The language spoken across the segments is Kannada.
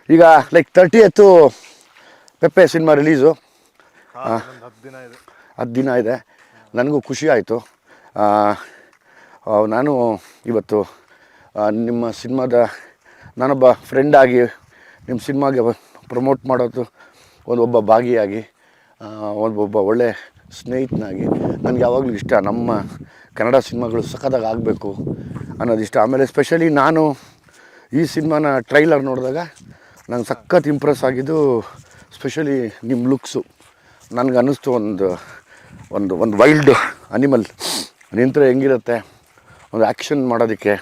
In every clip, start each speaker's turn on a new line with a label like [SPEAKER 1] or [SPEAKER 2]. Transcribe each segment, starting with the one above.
[SPEAKER 1] ಈಗ ಲೈಕ್ 30th ಪೆಪ್ಪೆ ಸಿನಿಮಾ ರಿಲೀಸು. 10 ದಿನ ಇದೆ. ನನಗೂ ಖುಷಿ ಆಯಿತು. ನಾನು ಇವತ್ತು ನಿಮ್ಮ ಸಿನಿಮಾದ ನಾನೊಬ್ಬ ಫ್ರೆಂಡಾಗಿ ನಿಮ್ಮ ಸಿನಿಮಾಗೆ ಪ್ರಮೋಟ್ ಮಾಡೋದು ಒಬ್ಬ ಭಾಗಿಯಾಗಿ ಒಬ್ಬ ಒಳ್ಳೆ ಸ್ನೇಹಿತನಾಗಿ ನನಗೆ ಯಾವಾಗಲೂ ಇಷ್ಟ. ನಮ್ಮ ಕನ್ನಡ ಸಿನಿಮಾಗಳು ಸಖತ್ತಾಗಿ ಆಗಬೇಕು ಅನ್ನೋದಿಷ್ಟ. ಆಮೇಲೆ ಸ್ಪೆಷಲಿ ನಾನು ಈ ಸಿನಿಮಾನ ಟ್ರೈಲರ್ ನೋಡಿದಾಗ ನಂಗೆ ಸಖತ್ ಇಂಪ್ರೆಸ್ ಆಗಿದ್ದು ಸ್ಪೆಷಲಿ ನಿಮ್ಮ ಲುಕ್ಸು. ನನಗೆ ಅನ್ನಿಸ್ತು ಒಂದು ವೈಲ್ಡ್ ಅನಿಮಲ್ ನಿಂತರೆ ಹೆಂಗಿರುತ್ತೆ ಒಂದು ಆ್ಯಕ್ಷನ್ ಮಾಡೋದಕ್ಕೆ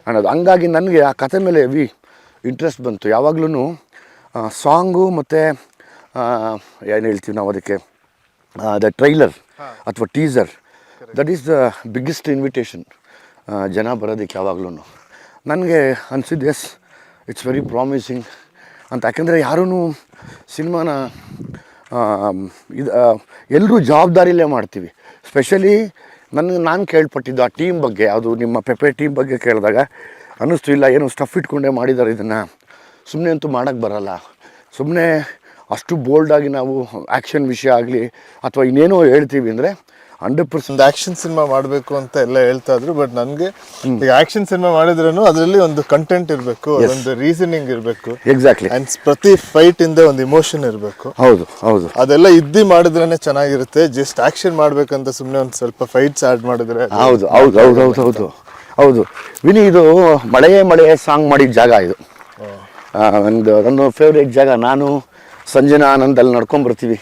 [SPEAKER 1] ಅನ್ನೋದು. ಹಂಗಾಗಿ ನನಗೆ ಆ ಕಥೆ ಮೇಲೆ ಹೆವಿ ಇಂಟ್ರೆಸ್ಟ್ ಬಂತು. ಯಾವಾಗ್ಲೂ ಸಾಂಗು ಮತ್ತು ಏನು ಹೇಳ್ತೀವಿ ನಾವು ಅದಕ್ಕೆ ದ ಟ್ರೈಲರ್ ಅಥವಾ teaser, that is the biggest invitation ಜನ ಬರೋದಕ್ಕೆ. ಯಾವಾಗ್ಲೂ ನನಗೆ ಅನಿಸಿದ್ದು ಎಸ್ ಇಟ್ಸ್ ವೆರಿ ಪ್ರಾಮಿಸಿಂಗ್ ಅಂತ. ಯಾಕೆಂದರೆ ಯಾರೂ ಸಿನಿಮಾನ ಎಲ್ಲರೂ ಜವಾಬ್ದಾರಿಯಲ್ಲೇ ಮಾಡ್ತೀವಿ. ಸ್ಪೆಷಲಿ ನಾನು ಕೇಳ್ಪಟ್ಟಿದ್ದು ಆ ಟೀಮ್ ಬಗ್ಗೆ, ಯಾವುದು ನಿಮ್ಮ ಪೆಪ್ಪೆ ಟೀಮ್ ಬಗ್ಗೆ ಕೇಳಿದಾಗ ಅನ್ನಿಸ್ತು ಇಲ್ಲ ಏನೋ ಸ್ಟಫ್ ಇಟ್ಕೊಂಡೇ ಮಾಡಿದ್ದಾರೆ ಇದನ್ನು, ಸುಮ್ಮನೆ ಅಂತೂ ಮಾಡೋಕ್ಕೆ ಬರೋಲ್ಲ. ಸುಮ್ಮನೆ ಅಷ್ಟು ಬೋಲ್ಡಾಗಿ ನಾವು ಆ್ಯಕ್ಷನ್ ವಿಷಯ ಆಗಲಿ ಅಥವಾ ಇನ್ನೇನೋ ಹೇಳ್ತೀವಿ ಅಂದರೆ 100%
[SPEAKER 2] ಆ್ಯಕ್ಷನ್ ಸಿನಿಮಾ ಮಾಡಬೇಕು ಅಂತ ಎಲ್ಲ ಹೇಳ್ತಾ ಇದ್ರು. ಬಟ್ ನನಗೆ ಈಗ ಆ್ಯಕ್ಷನ್ ಸಿನಿಮಾ ಮಾಡಿದ್ರೂ ಅದರಲ್ಲಿ ಒಂದು ಕಂಟೆಂಟ್ ಇರಬೇಕು, ಒಂದು ರೀಸನಿಂಗ್ ಇರಬೇಕು.
[SPEAKER 1] ಎಕ್ಸಾಕ್ಟ್ಲಿ.
[SPEAKER 2] ಆ್ಯಂಡ್ ಪ್ರತಿ ಫೈಟ್ ಇಂದ ಒಂದು ಇಮೋಷನ್ ಇರಬೇಕು.
[SPEAKER 1] ಹೌದು ಹೌದು,
[SPEAKER 2] ಅದೆಲ್ಲ ಇದ್ದು ಮಾಡಿದ್ರೇ ಚೆನ್ನಾಗಿರುತ್ತೆ. ಜಸ್ಟ್ ಆ್ಯಕ್ಷನ್ ಮಾಡಬೇಕಂತ ಸುಮ್ಮನೆ ಒಂದು ಸ್ವಲ್ಪ ಫೈಟ್ಸ್ ಆ್ಯಡ್ ಮಾಡಿದ್ರೆ
[SPEAKER 1] ಹೌದು ಹೌದು ಹೌದು ಹೌದು ಹೌದು ಹೌದು. ವಿನಿ, ಇದು ಮಳೆಯೇ ಸಾಂಗ್ ಮಾಡಿದ ಜಾಗ ಇದು. ನನ್ನ ಫೇವ್ರೇಟ್ ಜಾಗ. ನಾನು ಸಂಜನಾ ಆನಂದಲ್ಲಿ ನಡ್ಕೊಂಬರ್ತೀವಿ.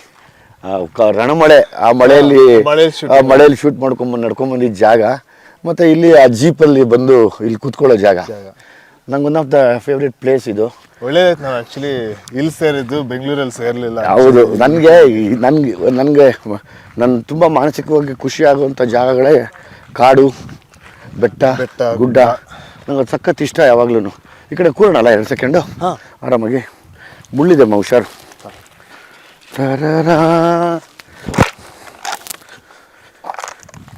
[SPEAKER 1] ರಣಮಳೆ, ಆ ಮಳೆಯಲ್ಲಿ ಶೂಟ್ ನಡ್ಕೊಂಬಂದಿದ್ದ ಜಾಗ. ಮತ್ತು ಇಲ್ಲಿ ಆ ಜೀಪಲ್ಲಿ ಬಂದು ಇಲ್ಲಿ ಕೂತ್ಕೊಳ್ಳೋ ಜಾಗ. ನಂಗೆ one of the favourite place ಇದು.
[SPEAKER 2] ಒಳ್ಳೇದಾಯ್ತು ನಾವು ಆ್ಯಕ್ಚುಲಿ ಇಲ್ಲಿ ಸೇರಿದ್ದು, ಬೆಂಗಳೂರಲ್ಲಿ ಸೇರಲಿಲ್ಲ.
[SPEAKER 1] ಹೌದು, ನನಗೆ ತುಂಬ ಮಾನಸಿಕವಾಗಿ ಖುಷಿ ಆಗುವಂಥ ಜಾಗಗಳೇ ಕಾಡು, ಬೆಟ್ಟ ಗುಡ್ಡ. ನಂಗೆ ಸಖತ್ ಇಷ್ಟ ಯಾವಾಗ್ಲೂ. ಈ ಕಡೆ ಕೂರೋಣಲ್ಲ 2 ಸೆಕೆಂಡು ಆರಾಮಾಗಿ. ಮುಳ್ಳಿದೆ ಹುಷಾರು. ತರರಾ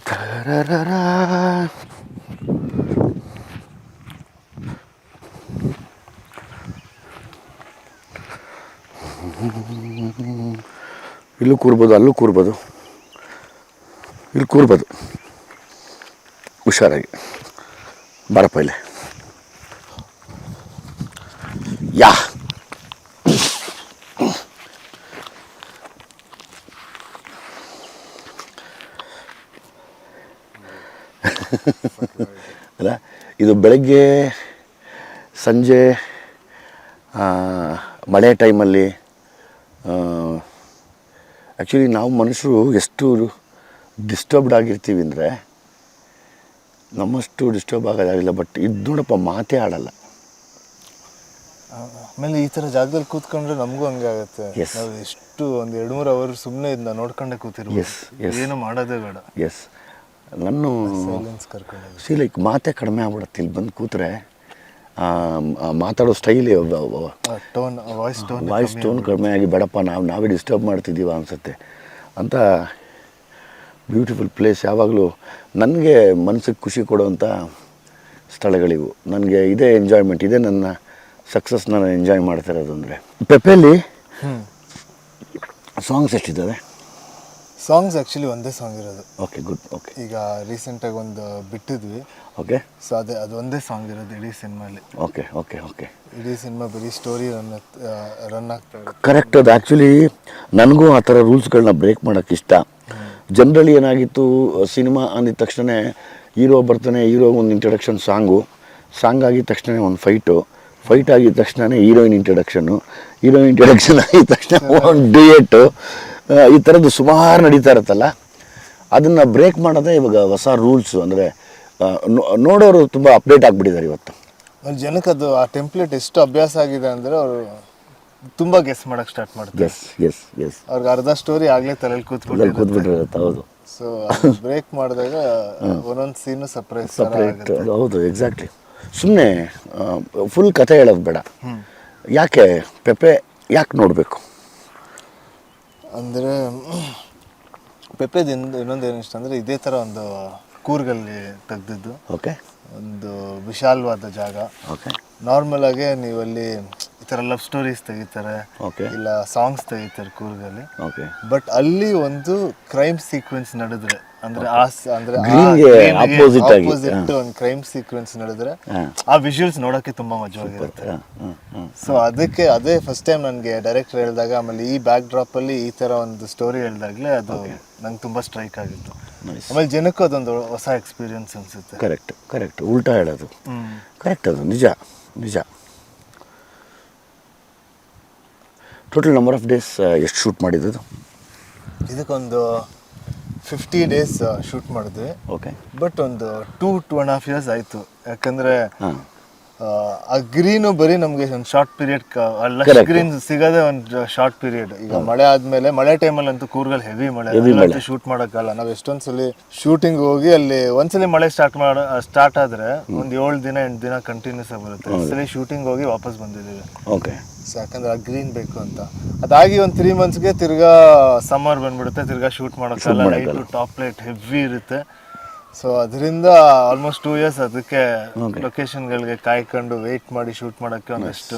[SPEAKER 1] ತರರಾ. ಇಲ್ಲೂ ಕೂರ್ಬೋದು, ಅಲ್ಲೂ ಕೂರ್ಬೋದು, ಇಲ್ಲಿ ಕೂರ್ಬೋದು ಹುಷಾರಾಗಿ. ಬಾರಪ್ಪ ಇಲ್ಲಿ. ಯಾ ಅಲ್ಲ, ಇದು ಬೆಳಗ್ಗೆ ಸಂಜೆ ಮಳೆ ಟೈಮಲ್ಲಿ ಆ್ಯಕ್ಚುಲಿ ನಾವು ಮನುಷ್ಯರು ಎಷ್ಟು ಡಿಸ್ಟರ್ಬ್ಡ್ ಆಗಿರ್ತೀವಿ ಅಂದರೆ ನಮ್ಮಷ್ಟು ಡಿಸ್ಟರ್ಬ್ ಆಗೋದಾಗಿಲ್ಲ. ಬಟ್ ಇದು ನೋಡಪ್ಪ, ಮಾತೇ ಆಡಲ್ಲ.
[SPEAKER 2] ಆಮೇಲೆ ಈ ಥರ ಜಾಗದಲ್ಲಿ ಕೂತ್ಕೊಂಡ್ರೆ ನಮಗೂ ಹಂಗೆ ಆಗುತ್ತೆ. ನಾವು ಎಷ್ಟು ಒಂದು 2-3 ಅವರ್ ಸುಮ್ಮನೆ ಇದನ್ನ ನೋಡ್ಕೊಂಡೆ ಕೂತಿರ್ಬೋದು. ಏನು ಮಾಡೋದೇ ಬೇಡ.
[SPEAKER 1] ಎಸ್, ನಾನು ಲೈಕ್ ಮಾತೇ ಕಡಿಮೆ ಆಗ್ಬಿಡುತ್ತೆ. ಇಲ್ಲಿ ಬಂದು ಕೂತ್ರೆ ಮಾತಾಡೋ ಸ್ಟೈಲಿ, ವಾಯ್ಸ್ ಟೋನ್ ಕಡಿಮೆ ಆಗಿ ಬೇಡಪ್ಪ ನಾವೇ ಡಿಸ್ಟರ್ಬ್ ಮಾಡ್ತಿದ್ದೀವ ಅನಿಸುತ್ತೆ ಅಂತ. Beautiful place. ಯಾವಾಗಲೂ ನನಗೆ ಮನಸ್ಸಿಗೆ ಖುಷಿ ಕೊಡುವಂಥ ಸ್ಥಳಗಳಿವು. ನನಗೆ ಇದೇ ಎಂಜಾಯ್ಮೆಂಟ್, ಇದೇ ನನ್ನ ಸಕ್ಸಸ್. ನಾನು ಎಂಜಾಯ್ ಮಾಡ್ತಾ ಇರೋದು ಅಂದರೆ ಪೆಪ್ಪೆಯಲ್ಲಿ ಸಾಂಗ್ಸ್ ಎಷ್ಟಿದ್ದಾವೆ?
[SPEAKER 2] ಸಾಂಗ್ಸ್ ಆ್ಯಕ್ಚುಲಿ ಒಂದೇ ಸಾಂಗ್ ಇರೋದು.
[SPEAKER 1] Okay, good. ಓಕೆ,
[SPEAKER 2] ಈಗ ರೀಸೆಂಟಾಗಿ ಒಂದು ಬಿಟ್ಟಿದ್ವಿ.
[SPEAKER 1] ಓಕೆ,
[SPEAKER 2] ಸೊ ಅದು ಒಂದೇ ಸಾಂಗ್ ಇರೋದು ಇಡೀ ಸಿನಿಮಾಲಿ.
[SPEAKER 1] Okay okay okay.
[SPEAKER 2] ಇಡೀ ಸಿನಿಮಾ ಬರೀ ಸ್ಟೋರಿ ರನ್ ಆಗ್ತಾ ಇರುತ್ತೆ.
[SPEAKER 1] ಕರೆಕ್ಟ್. ಅದು ಆ್ಯಕ್ಚುಲಿ ನನಗೂ ಆ ಥರ ರೂಲ್ಸ್ಗಳನ್ನ ಬ್ರೇಕ್ ಮಾಡೋಕ್ಕೆ ಇಷ್ಟ. ಜನರಲಿ ಏನಾಗಿತ್ತು, ಸಿನಿಮಾ ಅಂದಿದ ತಕ್ಷಣ ಹೀರೋ ಬರ್ತಾನೆ, ಹೀರೋಗೆ ಒಂದು ಇಂಟ್ರಡಕ್ಷನ್ ಸಾಂಗ್ ಆಗಿದ ತಕ್ಷಣ ಒಂದು ಫೈಟ್ ಆಗಿದ ತಕ್ಷಣ ಹೀರೋಯಿನ್ ಇಂಟ್ರಡಕ್ಷನ್ ಆಗಿದ ತಕ್ಷಣ ಒಂದು ಡ್ಯೂಯೆಟ್ಟು, ಈ ಥರದ್ದು ಸುಮಾರು ನಡೀತಾ ಇರುತ್ತಲ್ಲ. ಅದನ್ನು ಬ್ರೇಕ್ ಮಾಡೋದೇ ಇವಾಗ ಹೊಸ ರೂಲ್ಸು. ಅಂದರೆ ನೋಡೋರು ತುಂಬ ಅಪ್ಡೇಟ್ ಆಗಿಬಿಟ್ಟಿದ್ದಾರೆ ಇವತ್ತು.
[SPEAKER 2] ಜನಕ್ಕೆ ಅದು ಆ ಟೆಂಪ್ಲೇಟ್ ಎಷ್ಟು ಅಭ್ಯಾಸ ಆಗಿದೆ ಅಂದರೆ ಅವರು ತುಂಬ ಗೆಸ್ ಮಾಡೋಕ್ಕೆ ಸ್ಟಾರ್ಟ್ ಮಾಡ್ತಾರೆ.
[SPEAKER 1] ಎಸ್
[SPEAKER 2] ಅವ್ರಿಗೆ ಅರ್ಧ ಸ್ಟೋರಿ ಆಗಲೇ ತಲೆಯಲ್ಲಿ
[SPEAKER 1] ಕೂತ್ಬಿಟ್ಟಿರುತ್ತೆ. ಹೌದು.
[SPEAKER 2] ಸೊ ಬ್ರೇಕ್ ಮಾಡಿದಾಗ ಒಂದೊಂದು ಸೀನು ಸಪ್ರೇಟ್.
[SPEAKER 1] ಹೌದು, ಎಕ್ಸಾಕ್ಟ್ಲಿ. ಸುಮ್ಮನೆ ಫುಲ್ ಕಥೆ ಹೇಳೋದು ಬೇಡ. ಯಾಕೆ ಪೆಪ್ಪೆ ಯಾಕೆ ನೋಡಬೇಕು
[SPEAKER 2] ಅಂದರೆ, ಪೆಪ್ಪೆದಿಂದ ಇನ್ನೊಂದೇನು ಇಷ್ಟ ಅಂದರೆ ಇದೇ ಥರ ಒಂದು ಕೂರ್ಗಲ್ಲಿ ತೆಗ್ದಿದ್ದು.
[SPEAKER 1] ಓಕೆ.
[SPEAKER 2] ಒಂದು ವಿಶಾಲವಾದ ಜಾಗ.
[SPEAKER 1] ಓಕೆ.
[SPEAKER 2] ನಾರ್ಮಲಾಗೆ ನೀವಲ್ಲಿ ಈ ಥರ ಲವ್ ಸ್ಟೋರೀಸ್ ತೆಗಿತಾರೆ,
[SPEAKER 1] ಓಕೆ
[SPEAKER 2] ಇಲ್ಲ ಸಾಂಗ್ಸ್ ತೆಗಿತಾರೆ ಕೂರ್ಗಲ್ಲಿ.
[SPEAKER 1] ಓಕೆ
[SPEAKER 2] ಬಟ್ ಅಲ್ಲಿ ಒಂದು ಕ್ರೈಮ್ ಸೀಕ್ವೆನ್ಸ್ ನಡೆದ್ರೆ ಅಂದ್ರೆ
[SPEAKER 1] Greenಗೆ opposite ಆಗಿ,
[SPEAKER 2] ಒಂದು ಕ್ರೈಮ್ ಸೀಕ್ವೆನ್ಸ್ ನಡೆದ್ರೆ
[SPEAKER 1] ಹಾಂ
[SPEAKER 2] ಆ ವಿಜುವಲ್ಸ್ ನೋಡೋಕ್ಕೆ ತುಂಬಾ ಮಜವಾಗಿರುತ್ತೆ. ಸೊ ಅದಕ್ಕೆ ಅದೇ ಫಸ್ಟ್ ಟೈಮ್ ನನಗೆ ಡೈರೆಕ್ಟರ್ ಹೇಳಿದಾಗ, ಆಮೇಲೆ ಈ ಬ್ಯಾಕ್ ಡ್ರಾಪ್ ಅಲ್ಲಿ ಈ ತರ ಒಂದು ಸ್ಟೋರಿ ಹೇಳಿದಾಗಲೇ ಅದು ನಂಗೆ ತುಂಬಾ ಸ್ಟ್ರೈಕ್ ಆಗಿತ್ತು. ಆಮೇಲೆ ಜನಕ್ಕೂ ಅದೊಂದು ಹೊಸ ಎಕ್ಸ್ಪೀರಿಯನ್ಸ್ ಅನ್ಸುತ್ತೆ.
[SPEAKER 1] ಕರೆಕ್ಟ್ ಉಲ್ಟಾ ಹೇಳೋದು ಕರೆಕ್ಟ್, ಅದು ನಿಜ ನಿಜ. ಟೋಟಲ್ ನಂಬರ್ ಆಫ್ ಡೇಸ್ ಎಷ್ಟು ಶೂಟ್ ಮಾಡಿದ್ದು?
[SPEAKER 2] ಇದಕ್ಕೊಂದು 50 days ಶೂಟ್ ಮಾಡಿದ್ವಿ.
[SPEAKER 1] ಓಕೆ.
[SPEAKER 2] ಬಟ್ ಒಂದು 2.5 years ಆಯಿತು. ಯಾಕಂದರೆ
[SPEAKER 1] ಹಾಂ
[SPEAKER 2] ಆ ಗ್ರೀನು ಬರೀ ನಮಗೆ ಒಂದು ಶಾರ್ಟ್ ಪೀರಿಯಡ್, ಗ್ರೀನ್ ಸಿಗೋದೇ ಒಂದು ಶಾರ್ಟ್ ಪೀರಿಯಡ್. ಈಗ ಮಳೆ ಆದಮೇಲೆ, ಮಳೆ ಟೈಮಲ್ಲಿ ಅಂತೂ ಕೂರ್ಗಲ್ಲಿ ಹೆವಿ ಮಳೆ, ಶೂಟ್ ಮಾಡೋಕ್ಕಲ್ಲ. ನಾವು ಎಷ್ಟೊಂದು ಸಲ ಶೂಟಿಂಗ್ ಹೋಗಿ ಅಲ್ಲಿ ಒಂದ್ಸಲಿ ಮಳೆ ಸ್ಟಾರ್ಟ್ ಆದರೆ ಒಂದು 7 ದಿನ 8 ದಿನ ಕಂಟಿನ್ಯೂಸ್ ಆಗಿ ಬರುತ್ತೆ. ಒಂದ್ಸಲಿ ಶೂಟಿಂಗ್ ಹೋಗಿ ವಾಪಸ್ ಬಂದಿದ್ದೀವಿ.
[SPEAKER 1] ಓಕೆ.
[SPEAKER 2] ಯಾಕಂದ್ರೆ ಆ ಗ್ರೀನ್ ಬೇಕು ಅಂತ. ಅದಾಗಿ ಒಂದು 3 monthsಗೆ ತಿರ್ಗಾ ಸಮ್ಮರ್ ಬಂದ್ಬಿಡುತ್ತೆ, ತಿರ್ಗಾ ಶೂಟ್ ಮಾಡೋಕ್ಕಲ್ಲ. ಲೈಟು ಟಾಪ್ ಲೈಟ್ ಹೆವಿ ಇರುತ್ತೆ. ಸೊ ಅದರಿಂದ ಆಲ್ಮೋಸ್ಟ್ 2 years ಅದಕ್ಕೆ ಲೊಕೇಶನ್ಗಳಿಗೆ ಕಾಯ್ಕೊಂಡು ವೆಯ್ಟ್ ಮಾಡಿ ಶೂಟ್ ಮಾಡೋಕ್ಕೆ ಒಂದಷ್ಟು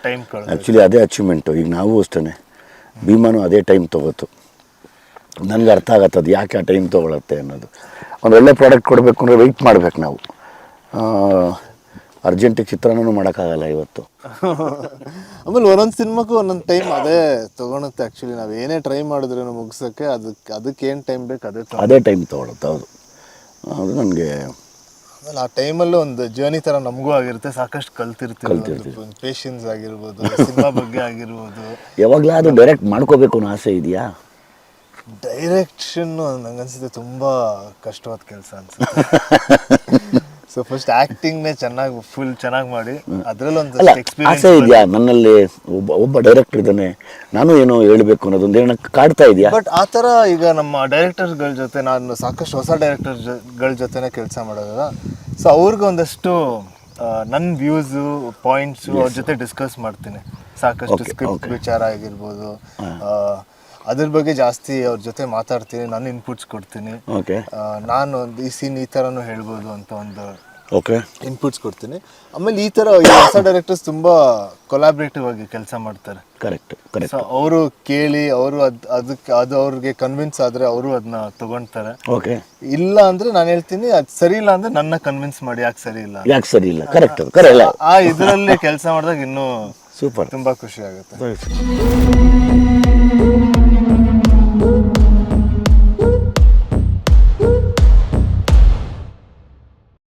[SPEAKER 2] ಟೈಮ್ ಕಳೆದು.
[SPEAKER 1] ಆ್ಯಕ್ಚುಲಿ ಅದೇ ಅಚೀವ್ಮೆಂಟು. ಈಗ ನಾವು ಅಷ್ಟೇ, ಭೀಮಾನು ಅದೇ ಟೈಮ್ ತೊಗೋತು. ನನಗೆ ಅರ್ಥ ಆಗತ್ತದು ಯಾಕೆ ಆ ಟೈಮ್ ತೊಗೊಳತ್ತೆ ಅನ್ನೋದು. ಒಂದು ಒಳ್ಳೆ ಪ್ರಾಡಕ್ಟ್ ಕೊಡಬೇಕು ಅಂದರೆ ವೆಯ್ಟ್ ಮಾಡ್ಬೇಕು ನಾವು. ಅರ್ಜೆಂಟಿಗೆ ಚಿತ್ರಾನ್ನೂ ಮಾಡೋಕ್ಕಾಗಲ್ಲ ಇವತ್ತು.
[SPEAKER 2] ಆಮೇಲೆ ಒಂದೊಂದು ಸಿನಿಮಾಕ್ಕೂ ಒಂದೊಂದು ಟೈಮ್ ಅದೇ ತೊಗೊಳುತ್ತೆ. ಆ್ಯಕ್ಚುಲಿ ನಾವು ಏನೇ ಟ್ರೈ ಮಾಡಿದ್ರೂ ಮುಗಿಸೋಕ್ಕೆ ಅದಕ್ಕೆ ಏನು ಟೈಮ್ ಬೇಕು
[SPEAKER 1] ಅದೇ ಟೈಮ್ ತೊಗೊಳುತ್ತೆ. ಹೌದು, ಅದು ನನಗೆ
[SPEAKER 2] ಆಮೇಲೆ ಆ ಟೈಮಲ್ಲೂ ಒಂದು ಜರ್ನಿ ಥರ ನಮಗೂ ಆಗಿರುತ್ತೆ. ಸಾಕಷ್ಟು ಕಲ್ತಿರ್ತೀವಿ. ಪೇಷನ್ಸ್ ಆಗಿರ್ಬೋದು, ಸಿನಿಮಾ ಬಗ್ಗೆ ಆಗಿರ್ಬೋದು.
[SPEAKER 1] ಯಾವಾಗಲಾದರೂ ಡೈರೆಕ್ಟ್ ಮಾಡ್ಕೋಬೇಕು ಅನ್ನೋ ಆಸೆ ಇದೆಯಾ?
[SPEAKER 2] ಡೈರೆಕ್ಷನ್ನು ನಂಗನ್ಸುತ್ತೆ ತುಂಬ ಕಷ್ಟವಾದ ಕೆಲಸ ಅನ್ಸುತ್ತೆ. ಸೊ ಫಸ್ಟ್ ಆ್ಯಕ್ಟಿಂಗ್ನೇ ಚೆನ್ನಾಗಿ ಮಾಡಿ ಅದರಲ್ಲೊಂದು ಎಕ್ಸ್ಪೀರಿಯನ್ಸ್
[SPEAKER 1] ಆಸೆ ಇದೆಯಾ ನನ್ನಲ್ಲಿ? ಒಬ್ಬ ಡೈರೆಕ್ಟರ್ ಇದ್ದಾನೆ, ನಾನು ಏನೋ ಹೇಳಬೇಕು ಅನ್ನೋದೊಂದು ಏನೋ ಕಾಡ್ತಾ ಇದೆಯಾ?
[SPEAKER 2] ಬಟ್ ಆ ಥರ ಈಗ ನಮ್ಮ ಡೈರೆಕ್ಟರ್ಸ್ಗಳ ಜೊತೆ ನಾನು ಸಾಕಷ್ಟು ಹೊಸ ಡೈರೆಕ್ಟರ್ಗಳ ಜೊತೆನೇ ಕೆಲಸ ಮಾಡೋದಲ್ಲ. ಸೊ ಅವ್ರಿಗೆ ಒಂದಷ್ಟು ನನ್ನ ವ್ಯೂಸು ಪಾಯಿಂಟ್ಸು ಅವ್ರ ಜೊತೆ ಡಿಸ್ಕಸ್ ಮಾಡ್ತೀನಿ. ಸಾಕಷ್ಟು ಸ್ಕ್ರಿಪ್ಟ್ ವಿಚಾರ ಆಗಿರ್ಬೋದು, ಅದ್ರ ಬಗ್ಗೆ ಜಾಸ್ತಿ ಅವ್ರ ಜೊತೆ ಮಾತಾಡ್ತೀನಿ. ನಾನು ಇನ್ಪುಟ್ಸ್ ಕೊಡ್ತೀನಿ. ನಾನು ಒಂದು ಈ ಸೀನ್ ಈ ಥರನೂ ಹೇಳ್ಬೋದು ಅಂತ ಒಂದು ಇನ್ಪುಟ್ಸ್ ಕೊಡ್ತೀನಿ. ಆಮೇಲೆ ಈ ಥರ ಹೊಸ ಡೈರೆಕ್ಟರ್ಸ್ ತುಂಬ ಕೊಲಾಬ್ರೇಟಿವ್ ಆಗಿ ಕೆಲಸ ಮಾಡ್ತಾರೆ.
[SPEAKER 1] ಕರೆಕ್ಟ್.
[SPEAKER 2] ಸೊ ಅವರು ಕೇಳಿ ಅವರು ಅದು ಅವ್ರಿಗೆ ಕನ್ವಿನ್ಸ್ ಆದರೆ ಅವರು ಅದನ್ನ ತಗೊಳ್ತಾರೆ. ಇಲ್ಲ ಅಂದರೆ ನಾನು ಹೇಳ್ತೀನಿ ಅದು ಸರಿ ಇಲ್ಲ ಅಂದರೆ ನನ್ನ ಕನ್ವಿನ್ಸ್ ಮಾಡಿ ಯಾಕೆ ಸರಿ ಇಲ್ಲ.
[SPEAKER 1] ಕರೆಕ್ಟ್.
[SPEAKER 2] ಆ ಇದರಲ್ಲಿ ಕೆಲಸ ಮಾಡಿದಾಗ ಇನ್ನೂ
[SPEAKER 1] ಸೂಪರ್,
[SPEAKER 2] ತುಂಬ ಖುಷಿ ಆಗುತ್ತೆ.